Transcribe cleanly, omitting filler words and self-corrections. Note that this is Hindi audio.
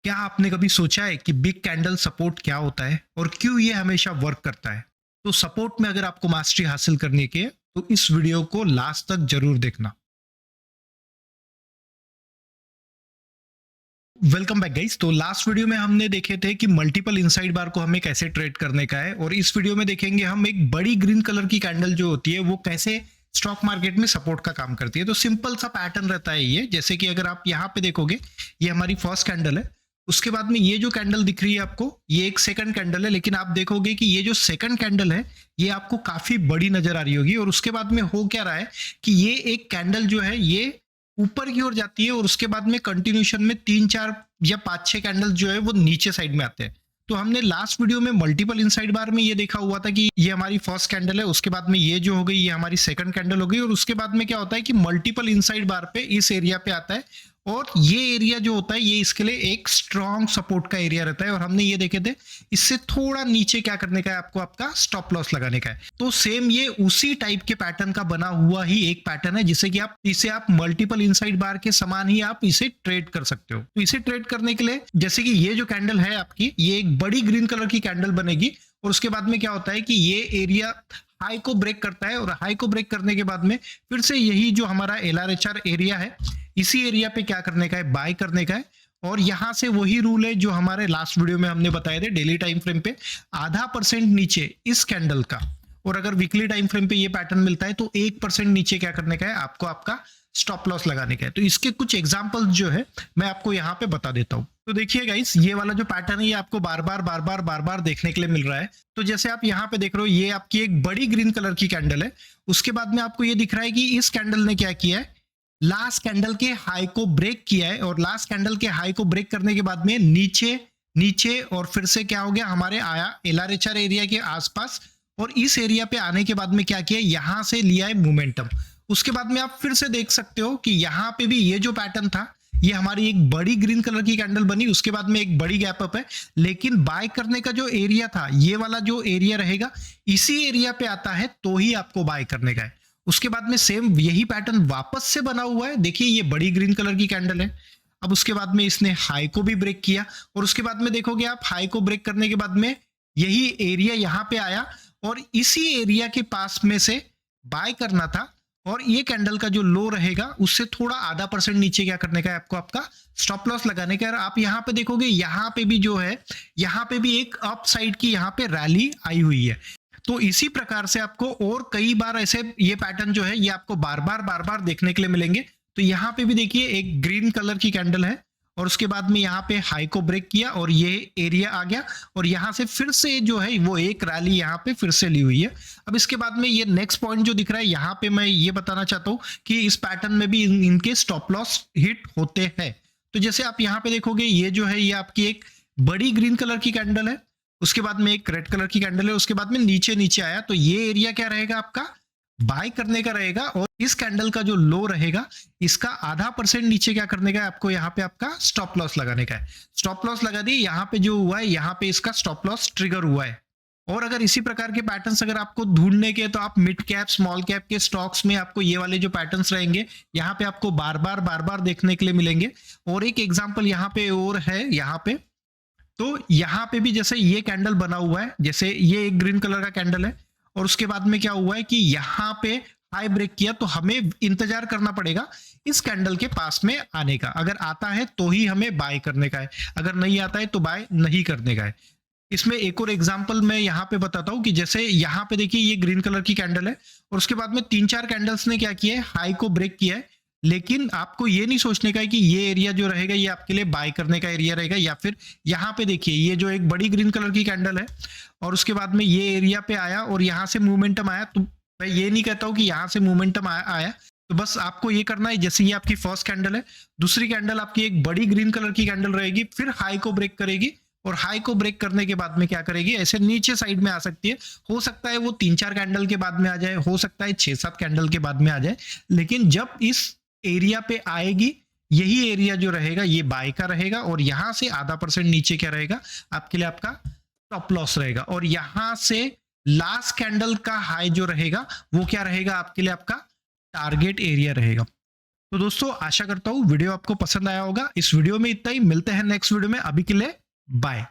क्या आपने कभी सोचा है कि बिग कैंडल सपोर्ट क्या होता है और क्यों ये हमेशा वर्क करता है? तो सपोर्ट में अगर आपको मास्टरी हासिल करने की है तो इस वीडियो को लास्ट तक जरूर देखना। Welcome back guys. तो लास्ट वीडियो में हमने देखे थे कि मल्टीपल इनसाइड बार को हमें कैसे ट्रेड करने का है, और इस वीडियो में देखेंगे हम एक बड़ी ग्रीन कलर की कैंडल जो होती है वो कैसे स्टॉक मार्केट में सपोर्ट का काम करती है। तो सिंपल सा पैटर्न रहता है ये, जैसे कि अगर आप यहाँ पे देखोगे, ये हमारी फर्स्ट कैंडल है। उसके बाद में ये जो कैंडल दिख रही है आपको, ये एक सेकंड कैंडल है, लेकिन आप देखोगे कि ये जो सेकंड कैंडल है ये आपको काफी बड़ी नजर आ रही होगी। और उसके बाद में हो क्या रहा है कि ये एक कैंडल जो है ये ऊपर की ओर जाती है, और उसके बाद में कंटिन्यूशन में 3 4 या 5 6 कैंडल जो है वो नीचे साइड में आते हैं। तो हमने लास्ट वीडियो में मल्टीपल इनसाइड बार में ये देखा हुआ था कि ये हमारी फर्स्ट कैंडल है, उसके बाद में ये जो हो गई ये हमारी सेकंड कैंडल हो गई, और उसके बाद में क्या होता है कि मल्टीपल इनसाइड बार पे इस एरिया पे आता है, और ये एरिया जो होता है ये इसके लिए एक स्ट्रॉन्ग सपोर्ट का एरिया रहता है। और हमने ये देखे थे इससे थोड़ा नीचे क्या करने का है, आपको आपका स्टॉप लॉस लगाने का है। तो सेम ये उसी टाइप के पैटर्न का बना हुआ ही एक पैटर्न है, जिसे कि आप इसे आप मल्टीपल इनसाइड बार के समान ही आप इसे ट्रेड कर सकते हो। तो इसे ट्रेड करने के लिए जैसे कि ये जो कैंडल है आपकी, ये एक बड़ी ग्रीन कलर की कैंडल बनेगी, और उसके बाद में क्या होता है कि ये एरिया हाई को ब्रेक करता है, और हाई को ब्रेक करने के बाद में फिर से यही जो हमारा LRHR एरिया है, इसी एरिया पे क्या करने का है, बाय करने का है। और यहां से वही रूल है जो हमारे लास्ट वीडियो में हमने बताए थे, डेली टाइम फ्रेम पे ½ % नीचे इस कैंडल का, और अगर वीकली टाइम फ्रेम पे ये पैटर्न मिलता है तो 1% नीचे क्या करने का है, आपको आपका स्टॉप लॉस लगाने का है। तो इसके कुछ एग्जांपल्स जो है मैं आपको यहाँ पे बता देता हूँ। तो देखिए गाइस, ये वाला जो पैटर्न है ये आपको बार बार देखने के लिए मिल रहा है। तो जैसे आप यहाँ पे देख रहे हो, ये आपकी एक बड़ी ग्रीन कलर की कैंडल है। उसके बाद में आपको ये दिख रहा है कि इस कैंडल ने क्या किया है, लास्ट कैंडल के हाई को ब्रेक किया है, और लास्ट कैंडल के हाई को ब्रेक करने के बाद में नीचे नीचे और फिर से क्या हो गया, हमारे आया LRHR एरिया के आसपास, और इस एरिया पे आने के बाद में क्या किया, यहां से लिया है मोमेंटम। उसके बाद में आप फिर से देख सकते हो कि यहां पे भी ये जो पैटर्न था, ये हमारी एक बड़ी ग्रीन कलर की कैंडल बनी, उसके बाद में एक बड़ी गैप अप है, लेकिन बाय करने का जो एरिया था, ये वाला जो एरिया रहेगा, इसी एरिया पे आता है तो ही आपको बाय करने का है। उसके बाद में सेम यही पैटर्न वापस से बना हुआ है। देखिए ये बड़ी ग्रीन कलर की कैंडल है। अब उसके बाद में इसने हाई को भी ब्रेक किया, और उसके बाद में देखोगे आप, हाई को ब्रेक करने के बाद में यही एरिया यहां पे आया, और इसी एरिया के पास में से बाय करना था, और ये कैंडल का जो लो रहेगा उससे थोड़ा ½ % नीचे क्या करने का है, आपको आपका स्टॉप लॉस लगाने का है। आप यहाँ पे देखोगे, यहाँ पे भी जो है, यहाँ पे भी एक अप साइड की यहाँ पे रैली आई हुई है। तो इसी प्रकार से आपको और कई बार ऐसे ये पैटर्न जो है ये आपको बार बार देखने के लिए मिलेंगे। तो यहाँ पे भी देखिए एक ग्रीन कलर की कैंडल है, और उसके बाद में यहाँ पे हाई को ब्रेक किया और ये एरिया आ गया, और यहाँ से फिर से जो है वो एक रैली यहाँ पे फिर से ली हुई है। अब इसके बाद में ये नेक्स्ट पॉइंट जो दिख रहा है, यहाँ पे मैं ये बताना चाहता हूँ कि इस पैटर्न में भी इनके स्टॉप लॉस हिट होते हैं। तो जैसे आप यहाँ पे देखोगे, ये जो है ये आपकी एक बड़ी ग्रीन कलर की कैंडल है, उसके बाद में एक रेड कलर की कैंडल है, उसके बाद में नीचे नीचे आया, तो ये एरिया क्या रहेगा, आपका बाय करने का रहेगा। और इस कैंडल का जो लो रहेगा, इसका ½ % नीचे क्या करने का है, आपको यहाँ पे आपका स्टॉप लॉस लगाने का है। स्टॉप लॉस लगा दी, यहाँ पे जो हुआ है, यहाँ पे इसका स्टॉप लॉस ट्रिगर हुआ है। और अगर इसी प्रकार के पैटर्न्स अगर आपको ढूंढने के, तो आप मिड कैप स्मॉल कैप के स्टॉक्स में आपको ये वाले जो पैटर्न्स रहेंगे, यहाँ पे आपको बार बार देखने के लिए मिलेंगे। और एक एग्जाम्पल यहाँ पे और है, यहाँ पे तो यहाँ पे भी जैसे ये कैंडल बना हुआ है, जैसे ये एक ग्रीन कलर का कैंडल है, और उसके बाद में क्या हुआ है कि यहाँ पे हाई ब्रेक किया, तो हमें इंतजार करना पड़ेगा इस कैंडल के पास में आने का। अगर आता है तो ही हमें बाय करने का है, अगर नहीं आता है तो बाय नहीं करने का है। इसमें एक और एग्जांपल मैं यहाँ पे बताता हूँ कि जैसे यहाँ पे देखिए ये ग्रीन कलर की कैंडल है, और उसके बाद में 3 4 कैंडल्स ने क्या किया है, हाई को ब्रेक किया है। लेकिन आपको ये नहीं सोचने का है कि ये एरिया जो रहेगा ये आपके लिए बाय करने का एरिया रहेगा, या फिर यहाँ पे देखिए ये जो एक बड़ी ग्रीन कलर की कैंडल है, और उसके बाद में ये एरिया पे आया और यहाँ से मूवमेंटम आया। तो मैं ये नहीं कहता हूँ कि यहाँ से मूवमेंटम आया, तो बस आपको ये करना है, जैसे ये आपकी फर्स्ट कैंडल है, दूसरी कैंडल आपकी एक बड़ी ग्रीन कलर की कैंडल रहेगी, फिर हाई को ब्रेक करेगी, और हाई को ब्रेक करने के बाद में क्या करेगी, ऐसे नीचे साइड में आ सकती है। हो सकता है वो 3 4 कैंडल के बाद में आ जाए, हो सकता है 6 7 कैंडल के बाद में आ जाए, लेकिन जब इस एरिया पे आएगी, यही एरिया जो रहेगा ये बाय का रहेगा, और यहां से ½ % नीचे क्या रहेगा, आपके लिए आपका स्टॉप लॉस रहेगा। और यहां से लास्ट कैंडल का हाई जो रहेगा वो क्या रहेगा, आपके लिए आपका टारगेट एरिया रहेगा। तो दोस्तों आशा करता हूँ वीडियो आपको पसंद आया होगा। इस वीडियो में इतना ही, मिलते हैं नेक्स्ट वीडियो में। अभी के लिए बाय।